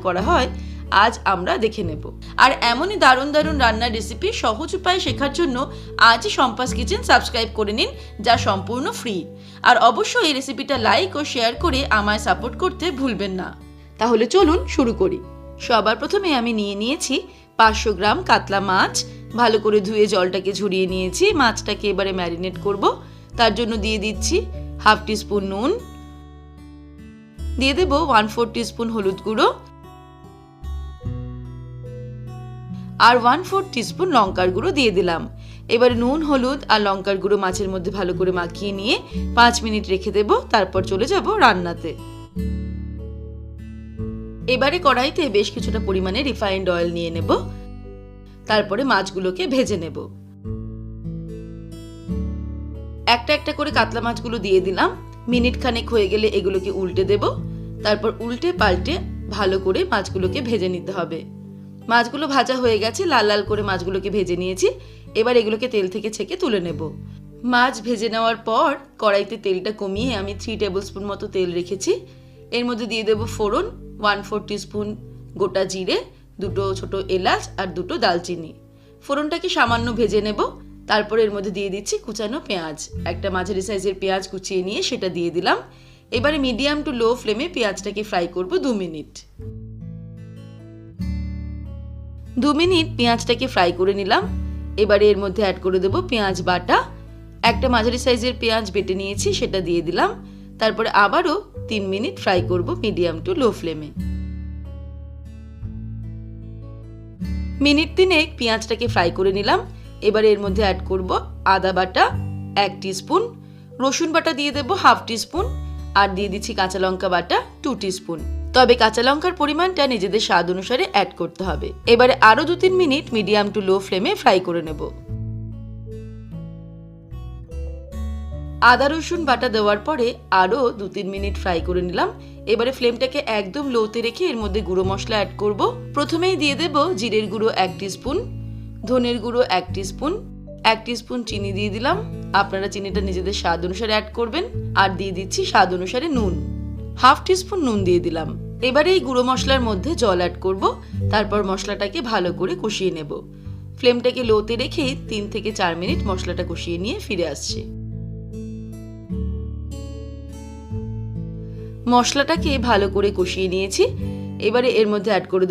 করা হয় আজ আমরা দেখে নেব। আর এমনই দারুণ দারুণ রান্নার রেসিপি সহজ উপায়ে শেখার জন্য আজই সম্পাস কিচেন সাবস্ক্রাইব করে নিন, যা সম্পূর্ণ ফ্রি। আর অবশ্যই এই রেসিপিটা লাইক ও শেয়ার করে আমায় সাপোর্ট করতে ভুলবেন না। তাহলে চলুন শুরু করি। সবার প্রথমে আমি নিয়ে নিয়েছি 500 গ্রাম কাতলা মাছ। ভালো করে ধুয়ে জলটাকে ঝরিয়ে নিয়েছি। মাছটাকে এবারে ম্যারিনেট করব। তার জন্য দিয়ে দিচ্ছি হাফ টিস্পুন নুন, দিয়ে দেব 1/4 টিস্পুন হলুদ গুঁড়ো আর 1/4 টিস্পুন লঙ্কার গুঁড়ো দিয়ে দিলাম। এবারে নুন, হলুদ আর লঙ্কার গুঁড়ো মাছের মধ্যে ভালো করে মাখিয়ে নিয়ে 5 মিনিট রেখে দেব। তারপর চলে যাব রান্নাতে। এবারে কড়াইতে বেশ কিছুটা পরিমাণে রিফাইন্ড অয়েল নিয়ে নেব। তারপরে মাছগুলোকে ভেজে নেব। একটা একটা করে কাতলা মাছগুলো দিয়ে দিলাম। মিনিট খানেক হয়ে গেলে এগুলোকে উল্টে দেব। তারপর উল্টে পাল্টে ভালো করে মাছগুলোকে ভেজে নিতে হবে। মাছগুলো ভাজা হয়ে গেছে, লাল লাল করে মাছগুলোকে ভেজে নিয়েছি। এবার এগুলোকে তেল থেকে ছেঁকে তুলে নেব। মাছ ভেজে নেওয়ার পর কড়াইতে তেলটা কমিয়ে আমি 3 টেবিল স্পুন মতো তেল রেখেছি। এর মধ্যে দিয়ে দেব ফোড়ন, 1/4 টিস্পুন গোটা জিরে, 2 ছোট এলাচ আর 2 দালচিনি। ফোড়নটাকে সামান্য ভেজে নেব। তারপর এর মধ্যে দিয়ে দিচ্ছি কুচানো পেঁয়াজ। একটা মাঝারি সাইজের পেঁয়াজ কুচিয়ে নিয়ে সেটা দিয়ে দিলাম। এবারে মিডিয়াম টু লো ফ্লেমে পেঁয়াজটাকে ফ্রাই করব 2 মিনিট। 2 মিনিট পেঁয়াজটাকে ফ্রাই করে নিলাম। এবারে এর মধ্যে অ্যাড করে দেব পেঁয়াজ বাটা। একটা মাঝারি সাইজের পেঁয়াজ বেটে নিয়েছি, সেটা দিয়ে দিলাম। তারপরে আবারও 3 মিনিট ফ্রাই করব মিডিয়াম টু লো ফ্লেমে। মিনিট 3 পেঁয়াজটাকে ফ্রাই করে নিলাম। এবারে এর মধ্যে অ্যাড করব আদা বাটা 1 টিস্পুন, রসুন বাটা দিয়ে দেব হাফ টিস্পুন আর দিয়ে দিচ্ছি কাঁচা লঙ্কা বাটা 2 টিস্পুন। তবে কাঁচা লঙ্কার পরিমাণটা নিজেদের স্বাদ অনুসারে অ্যাড করতে হবে। এবারে আরো 2-3 মিনিট মিডিয়াম টু লো ফ্লেমে ফ্রাই করে নেব। আদা রসুন বাটা দেওয়ার পরে আরো 2-3 মিনিট ফ্রাই করে নিলাম। এবারে ফ্লেমটাকে একদম লোতে রেখে এর মধ্যে গুঁড়ো মশলা অ্যাড করব। প্রথমেই দিয়ে দেব জিরের গুঁড়ো 1 টিস্পুন, ধনের গুঁড়ো 1 টিস্পুন, 1 টিস্পুন চিনি দিয়ে দিলাম। আপনারা চিনিটা নিজেদের স্বাদ অনুসারে অ্যাড করবেন। আর দিয়ে দিচ্ছি স্বাদ অনুসারে নুন, হাফ টিস্পুন নুন দিয়ে দিলাম। এবারে এই গুঁড়ো মশলার মধ্যে জল অ্যাড করব। তারপর মশলাটাকে ভালো করে কষিয়ে নেব। ফ্লেমটাকে লোতে রেখে 3 থেকে 4 মিনিট মশলাটা কষিয়ে নিয়ে ফিরে আসছি। মশলাটাকে ভালো করে কষিয়ে নিয়েছি। এবারে এর মধ্যে অ্যাড করে